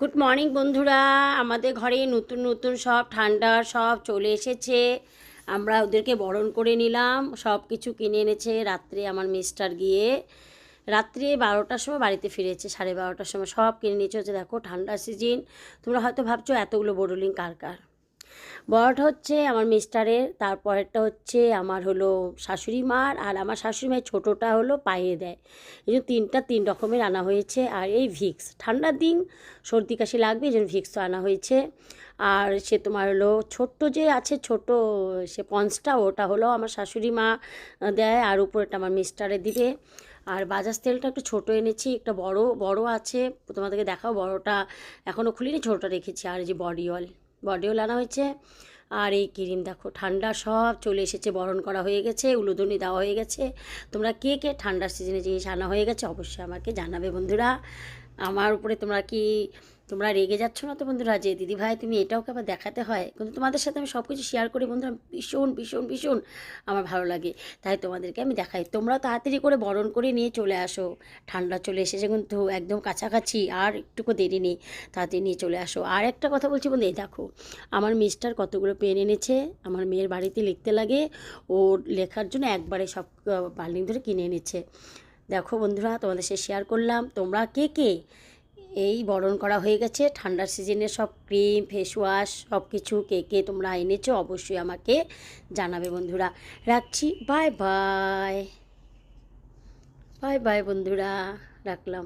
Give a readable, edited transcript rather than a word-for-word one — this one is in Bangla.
গুড মর্নিং বন্ধুরা। আমাদের ঘরে নতুন নতুন সব ঠান্ডার সব চলে এসেছে। আমরা ওদেরকে বরণ করে নিলাম। সব কিছু কিনে এনেছে রাত্রে আমার মিস্টার গিয়ে। রাত্রে 12টার সময় বাড়িতে ফিরেছে, 12:30টার সময় সব কিনে নিয়েছে। হচ্ছে দেখো ঠান্ডার সিজন। তোমরা হয়তো ভাবছো এতগুলো বোরোলিং কার কার। বড়টা হচ্ছে আমার মিস্টারের, তারপরেরটা হচ্ছে আমার হলো শাশুড়ি মার, আর আমার শাশুড়ি মায়ের ছোটোটা হলো পায়ে দেয়। এই জন্য তিন রকমের আনা হয়েছে। আর এই ভিক্স, ঠান্ডার দিন সর্দি কাশি লাগবে, এই জন্য ভিক্সও আনা হয়েছে। আর সে তোমার হলো ছোট্ট যে আছে, ছোট সে পন্সটা, ওটা হলো আমার শাশুড়ি মা দেয়, আর উপরেটা আমার মিস্টারে দিবে। আর বাজাজ তেলটা একটু ছোটো এনেছি, একটা বড় বড় আছে, তোমাদেরকে দেখাও। বড়টা এখনও খুলিনি, ছোটোটা রেখেছি। আর এই যে বডি অয়েল আনা হয়েছে। আর এই ক্রিম দেখো, ঠান্ডা সব চলে এসেছে, বরণ করা হয়ে গেছে, উলুধনি দেওয়া হয়ে গেছে। তোমরা কে কে ঠান্ডার সিজনে জিনিস আনা হয়ে গেছে অবশ্যই আমাকে জানাবে বন্ধুরা। আমার উপরে তোমরা রেগে যাচ্ছ না তো বন্ধুরা, যে দিদিভাই তুমি এটাও কে আবার দেখাতে হয়? কিন্তু তোমাদের সাথে আমি সব কিছু শেয়ার করি বন্ধুরা, ভীষণ ভীষণ ভীষণ আমার ভালো লাগে, তাই তোমাদেরকে আমি দেখাই। তোমরাও তাড়াতাড়ি করে বরণ করে নিয়ে চলে আসো। ঠান্ডা চলে এসেছে কিন্তু একদম কাছাকাছি, আর একটুকু দেরি নেই, তাড়াতাড়ি নিয়ে চলে আসো। আর একটা কথা বলছি বন্ধু, এই দেখো আমার মিস্টার কতগুলো পেন এনেছে। আমার মেয়ের বাড়িতে লিখতে লাগে, ও লেখার জন্য একবারে সব বার্লিং ধরে কিনে এনেছে। দেখো বন্ধুরা, তোমাদের সাথে শেয়ার করলাম। তোমরা কে কে এই বরণ করা হয়ে গেছে ঠান্ডার সিজনের সব ক্রিম, ফেস ওয়াশ, সব কিছু কে কে তোমরা এনেছো অবশ্যই আমাকে জানাবে বন্ধুরা। রাখছি, বাই বাই। বাই বাই বন্ধুরা, রাখলাম।